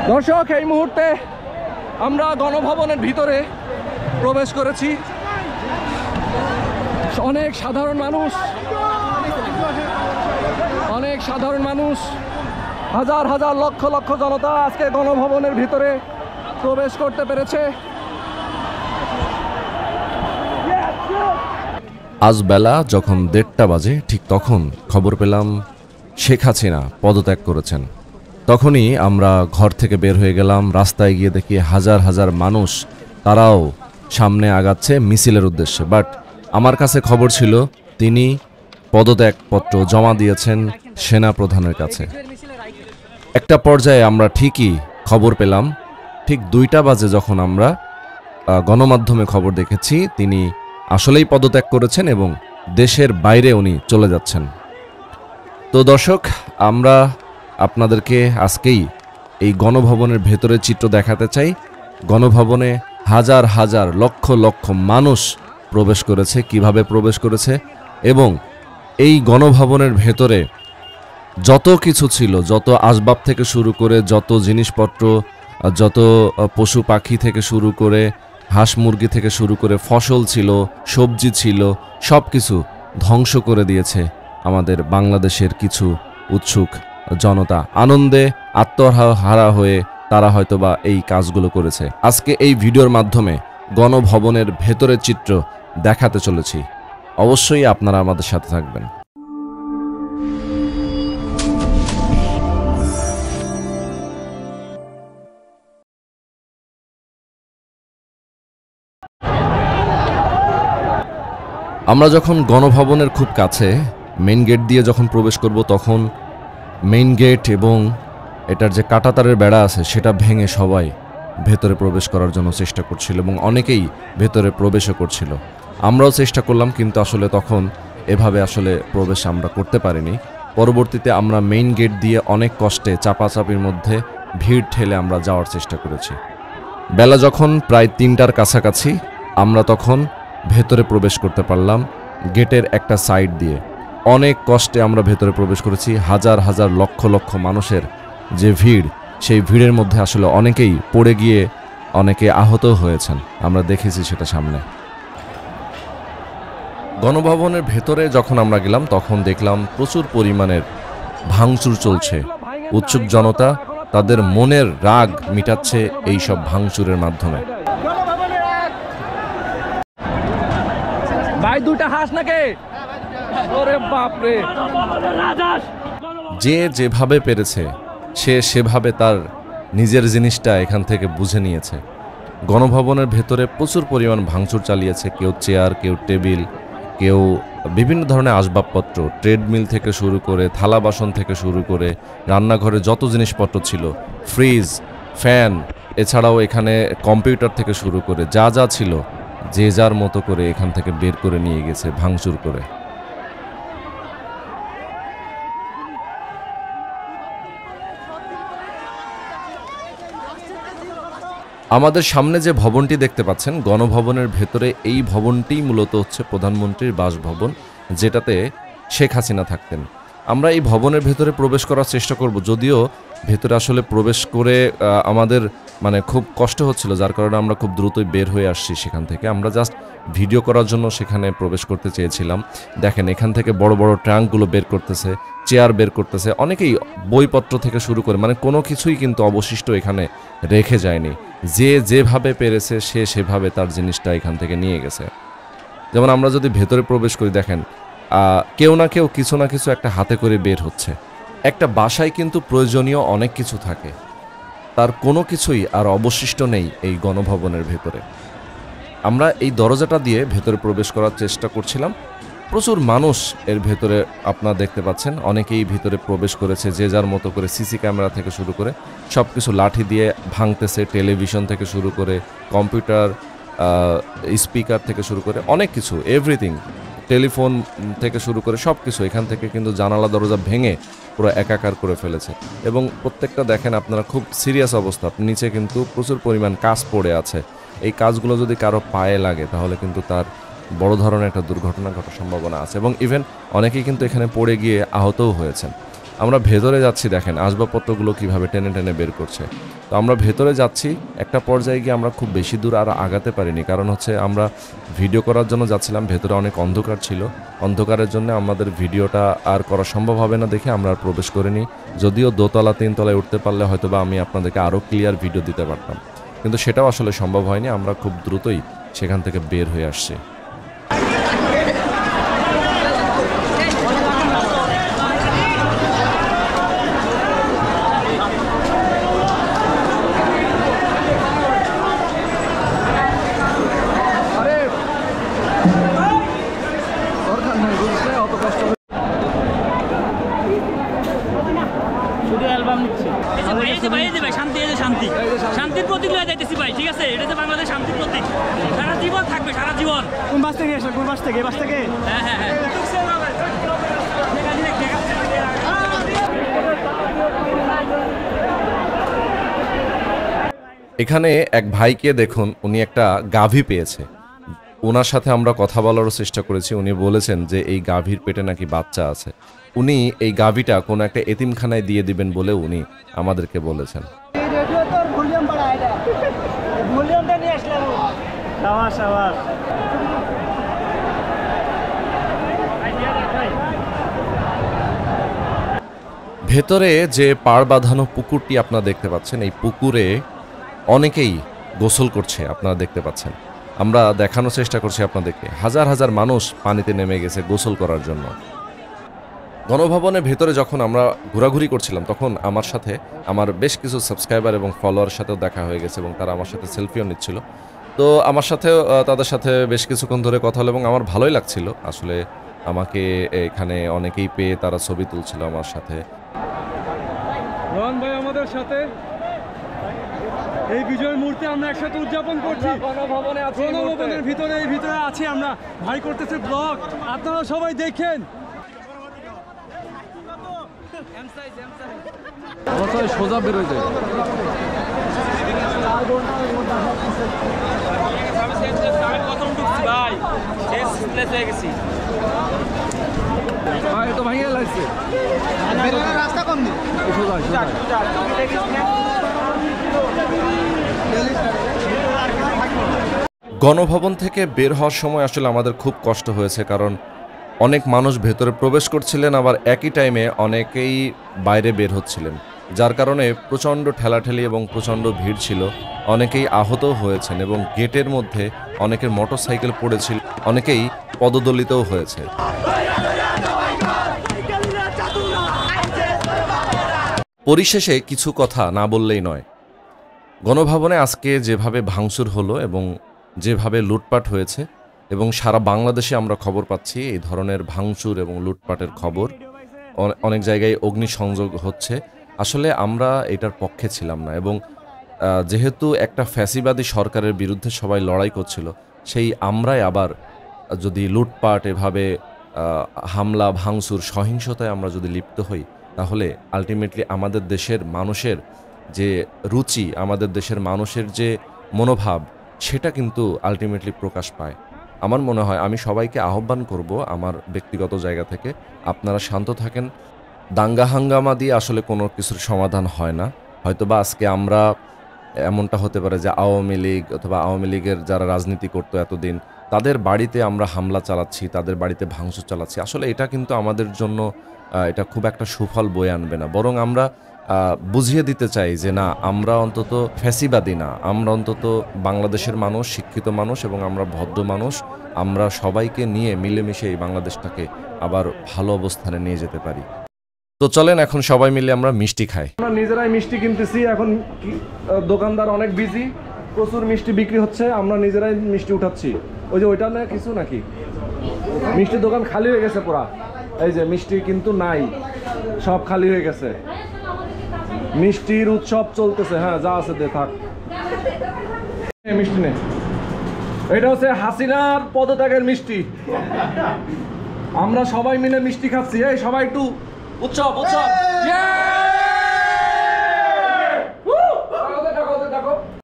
দর্শক, এই মুহূর্তে আমরা গণভবনের ভিতরে প্রবেশ করেছি। অনেক সাধারণ মানুষ, হাজার হাজার লক্ষ লক্ষ জনতা আজকে গণভবনের ভিতরে প্রবেশ করতে পেরেছে। আজ বেলা যখন 1:30 বাজে ঠিক তখন খবর পেলাম শেখ হাসিনা পদত্যাগ করেছেন। তখনই আমরা ঘর থেকে বের হয়ে গেলাম। রাস্তায় গিয়ে দেখি হাজার হাজার মানুষ, তারাও সামনে আগাচ্ছে মিছিলের উদ্দেশ্যে। বাট আমার কাছে খবর ছিল তিনি পদত্যাগপত্র জমা দিয়েছেন সেনা প্রধানের কাছে। একটা পর্যায়ে আমরা ঠিকই খবর পেলাম ঠিক 2টা বাজে, যখন আমরা গণমাধ্যমে খবর দেখেছি তিনি আসলেই পদত্যাগ করেছেন এবং দেশের বাইরে উনি চলে যাচ্ছেন। তো দর্শক, আমরা আপনাদেরকে আজকেই এই গণভবনের ভেতরের চিত্র দেখাতে চাই। গণভবনে হাজার হাজার লক্ষ লক্ষ মানুষ প্রবেশ করেছে, কিভাবে প্রবেশ করেছে, এবং এই গণভবনের ভেতরে যত কিছু ছিল, যত আসবাব থেকে শুরু করে, যত জিনিসপত্র, যত পশু পাখি থেকে শুরু করে, হাঁস মুরগি থেকে শুরু করে, ফসল ছিল, সবজি ছিল, সব কিছু ধ্বংস করে দিয়েছে আমাদের বাংলাদেশের কিছু উৎসুক জনতা। আনন্দে আত্মহারা হয়ে তারা হয়তোবা এই কাজগুলো করেছে। আজকে এই ভিডিওর মাধ্যমে গণভবনের ভেতরের চিত্র দেখাতে চলেছি। অবশ্যই আপনারা আমাদের সাথে থাকবেন। আমরা যখন গণভবনের খুব কাছে মেইন গেট দিয়ে যখন প্রবেশ করব, তখন মেইন গেট এবং এটার যে কাঁটাতারের বেড়া আছে সেটা ভেঙে সবাই ভেতরে প্রবেশ করার জন্য চেষ্টা করছিল এবং অনেকেই ভেতরে প্রবেশও করছিল। আমরাও চেষ্টা করলাম, কিন্তু আসলে তখন এভাবে আসলে প্রবেশ আমরা করতে পারিনি। পরবর্তীতে আমরা মেইন গেট দিয়ে অনেক কষ্টে চাপাচাপির মধ্যে ভিড় ঠেলে আমরা যাওয়ার চেষ্টা করেছি। বেলা যখন প্রায় 3টার কাছাকাছি আমরা তখন ভেতরে প্রবেশ করতে পারলাম গেটের একটা সাইড দিয়ে। অনেক কষ্টে আমরা ভেতরে প্রবেশ করেছি। হাজার হাজার লক্ষ লক্ষ মানুষের যে ভিড়, সেই ভিড়ের মধ্যে আসলে অনেকেই পড়ে গিয়ে অনেকে আহত হয়েছেন, আমরা দেখেছি সেটা সামনে। গণভবনের ভেতরে যখন আমরা গেলাম তখন দেখলাম প্রচুর পরিমাণের ভাঙচুর চলছে। উৎসুক জনতা তাদের মনের রাগ মিটাচ্ছে এই সব ভাঙচুরের মাধ্যমে। ভাই, 2টা হাঁস নাকি? ওরে বাপ রে! যে যেভাবে পেরেছে সে সেভাবে তার নিজের জিনিসটা এখান থেকে বুঝে নিয়েছে। গণভবনের ভেতরে প্রচুর পরিমাণ ভাঙচুর চালিয়েছে। কেউ চেয়ার, কেউ টেবিল, কেউ বিভিন্ন ধরনের আসবাবপত্র, ট্রেডমিল থেকে শুরু করে, থালা বাসন থেকে শুরু করে, রান্নাঘরে যত জিনিসপত্র ছিল, ফ্রিজ, ফ্যান, এছাড়াও এখানে কম্পিউটার থেকে শুরু করে যা যা ছিল, যে যার মতো করে এখান থেকে বের করে নিয়ে গেছে ভাঙচুর করে। আমাদের সামনে যে ভবনটি দেখতে পাচ্ছেন, গণভবনের ভেতরে এই ভবনটিই মূলত হচ্ছে প্রধানমন্ত্রীর বাসভবন, যেটাতে শেখ হাসিনা থাকতেন। আমরা এই ভবনের ভেতরে প্রবেশ করার চেষ্টা করব, যদিও ভেতরে আসলে প্রবেশ করে আমাদের খুব কষ্ট হচ্ছিল, যার কারণে আমরা খুব দ্রুতই বের হয়ে আসছি সেখান থেকে। আমরা জাস্ট ভিডিও করার জন্য সেখানে প্রবেশ করতে চেয়েছিলাম। দেখেন, এখান থেকে বড় বড় ট্রাঙ্কগুলো বের করতেছে, চেয়ার বের করতেছে, অনেকেই বইপত্র থেকে শুরু করে কোনো কিছুই কিন্তু অবশিষ্ট এখানে রেখে যায়নি। যে যেভাবে পেরেছে সে সেভাবে তার জিনিসটা এখান থেকে নিয়ে গেছে। যেমন আমরা যদি ভেতরে প্রবেশ করি, দেখেন কেউ না কেউ কিছু না কিছু একটা হাতে করে বের হচ্ছে। একটা বাসায় কিন্তু প্রয়োজনীয় অনেক কিছু থাকে, তার কোনো কিছুই আর অবশিষ্ট নেই এই গণভবনের ভেতরে। আমরা এই দরজাটা দিয়ে ভেতরে প্রবেশ করার চেষ্টা করছিলাম। প্রচুর মানুষ এর ভেতরে আপনারা দেখতে পাচ্ছেন, অনেকেই ভিতরে প্রবেশ করেছে, যে যার মতো করে সিসি ক্যামেরা থেকে শুরু করে সব কিছু লাঠি দিয়ে ভাঙতেছে। টেলিভিশন থেকে শুরু করে, কম্পিউটার, স্পিকার থেকে শুরু করে অনেক কিছু, এভরিথিং, টেলিফোন থেকে শুরু করে সব কিছু এখান থেকে কিন্তু জানালা দরজা ভেঙে পুরো একাকার করে ফেলেছে। এবং প্রত্যেকটা দেখেন আপনারা, খুব সিরিয়াস অবস্থা। নিচে কিন্তু প্রচুর পরিমাণ কাজ পড়ে আছে। এই কাজগুলো যদি কারো পায়ে লাগে তাহলে কিন্তু তার বড় ধরনের একটা দুর্ঘটনা ঘটার সম্ভাবনা আছে, এবং ইভেন অনেকেই কিন্তু এখানে পড়ে গিয়ে আহতও হয়েছেন। আমরা ভেতরে যাচ্ছি, দেখেন আসবাবপত্রগুলো কিভাবে টেনে টেনে বের করছে। তো আমরা ভেতরে যাচ্ছি, একটা পর্যায়ে গিয়ে আমরা খুব বেশি দূর আর আগাতে পারিনি, কারণ হচ্ছে আমরা ভিডিও করার জন্য যাচ্ছিলাম, ভেতরে অনেক অন্ধকার ছিল। অন্ধকারের জন্য আমাদের ভিডিওটা আর করা সম্ভব হবে না দেখে আমরা আর প্রবেশ করিনি। যদিও দোতলা তিনতলায় উঠতে পারলে হয়তো বা আমি আপনাদেরকে আরও ক্লিয়ার ভিডিও দিতে পারতাম, কিন্তু সেটাও আসলে সম্ভব হয়নি। আমরা খুব দ্রুতই সেখান থেকে বের হয়ে আসছি। শান্তির প্রতীক লয়ে যাইতেছি ভাই, ঠিক আছে? এটা তো বাংলাদেশ শান্তির প্রতীক, সারা জীবন থাকবে, সারা জীবন। কোন বাস থেকে এসে, কোন বাস থেকে? বাস থেকে? হ্যাঁ হ্যাঁ হ্যাঁ। এখানে এক ভাইকে দেখুন, উনি একটা গাভী পেয়েছে। ওনার সাথে আমরা কথা বলারও চেষ্টা করেছি। উনি বলেছেন যে এই গাভীর পেটে নাকি বাচ্চা আছে। উনি এই গাভীটা কোনো একটা এতিমখানায় দিয়ে দিবেন বলে উনি আমাদেরকে বলেছেন। সাবাস সাবাস। ভেতরে যে পাড় বাঁধানো পুকুরটি আপনারা দেখতে পাচ্ছেন, এই পুকুরে অনেকেই গোসল করছে, আপনারা দেখতে পাচ্ছেন। আমরা দেখানোর চেষ্টা করছি আপনাদেরকে, হাজার হাজার মানুষ পানিতে নেমে গেছে গোসল করার জন্য। গণভবনের ভেতরে যখন আমরা ঘোরাঘুরি করছিলাম, তখন আমার সাথে আমার বেশ কিছু সাবস্ক্রাইবার এবং ফলোয়ারের সাথেও দেখা হয়ে গেছে এবং তারা আমার সাথে সেলফিও নিচ্ছিল। তো আমার সাথেও তাদের সাথে বেশ কিছুক্ষণ ধরে কথা হলো এবং আমার ভালোই লাগছিল। আসলে আমাকে এখানে অনেকেই পেয়ে তারা ছবি তুলছিল আমার সাথে। রোহন ভাই আমাদের সাথে এই বিজয়ের মুহূর্তে আমরা একসাথে উদযাপন করছি। গণভবনে আছি, গণভবনের ভিতরে আছি আমরা, ভাই করতেছে ব্লগ, আপনারা সবাই দেখেন। সোজা বেরোয় যায়। ভাই গেছি ভাই তো ভাঙিয়ে লাগছে। রাস্তা কোন দিক? গণভবন থেকে বের হওয়ার সময় আসলে আমাদের খুব কষ্ট হয়েছে, কারণ অনেক মানুষ ভেতরে প্রবেশ করছিলেন, আবার একই টাইমে অনেকেই বাইরে বের হচ্ছিলেন, যার কারণে প্রচণ্ড ঠেলাঠেলি এবং প্রচণ্ড ভিড় ছিল। অনেকেই আহতও হয়েছেন এবং গেটের মধ্যে অনেকের মোটরসাইকেল পড়েছিল, অনেকেই পদদলিতও হয়েছে। পরিশেষে কিছু কথা না বললেই নয়। গণভবনে আজকে যেভাবে ভাঙচুর হলো এবং যেভাবে লুটপাট হয়েছে, এবং সারা বাংলাদেশে আমরা খবর পাচ্ছি এই ধরনের ভাঙচুর এবং লুটপাটের খবর, অনেক জায়গায় অগ্নিসংযোগ হচ্ছে। আসলে আমরা এটার পক্ষে ছিলাম না, এবং যেহেতু একটা ফ্যাসিবাদী সরকারের বিরুদ্ধে সবাই লড়াই করছিল, সেই আমরাই আবার যদি লুটপাট এভাবে হামলা ভাঙচুর সহিংসতায় আমরা যদি লিপ্ত হই, তাহলে আলটিমেটলি আমাদের দেশের মানুষের যে রুচি, আমাদের দেশের মানুষের যে মনোভাব, সেটা কিন্তু আলটিমেটলি প্রকাশ পায়। আমার মনে হয় আমি সবাইকে আহ্বান করব আমার ব্যক্তিগত জায়গা থেকে, আপনারা শান্ত থাকেন। দাঙ্গা হাঙ্গামা দিয়ে আসলে কোনো কিছুর সমাধান হয় না। হয়তোবা আজকে আমরা এমনটা হতে পারে যে আওয়ামী লীগ অথবা আওয়ামী লীগের যারা রাজনীতি করতো এতদিন, তাদের বাড়িতে আমরা হামলা চালাচ্ছি, তাদের বাড়িতে ভাঙচুর চালাচ্ছি। আসলে এটা কিন্তু আমাদের জন্য এটা খুব একটা সুফল বয়ে আনবে না, বরং আমরা বুঝিয়ে দিতে চাই যে না, আমরা অন্তত ফ্যাসিবাদী না, আমরা অন্তত বাংলাদেশের মানুষ, শিক্ষিত মানুষ এবং আমরা ভদ্র মানুষ। আমরা সবাইকে নিয়ে মিলেমিশে এই বাংলাদেশটাকে আবার ভালো অবস্থানে নিয়ে যেতে পারি। তো চলেন এখন সবাই মিলে আমরা মিষ্টি খাই। আমরা নিজেরাই মিষ্টি কিনতেছি এখন। দোকানদার অনেক বিজি, প্রচুর মিষ্টি বিক্রি হচ্ছে, আমরা নিজেরাই মিষ্টি উঠাচ্ছি। ওই যে ওইটা না কিছু নাকি, মিষ্টির দোকান খালি হয়ে গেছে পুরা। এই যে মিষ্টি কিন্তু নাই, সব খালি হয়ে গেছে। মিষ্টির উৎসব চলতেছে। হ্যাঁ, যা আছে দে থাক, মিষ্টি নেই। এটা হচ্ছে হাসিনার পদত্যাগের মিষ্টি। আমরা সবাই মিলে মিষ্টি খাচ্ছি। এই সবাই একটু উৎসব উৎসব।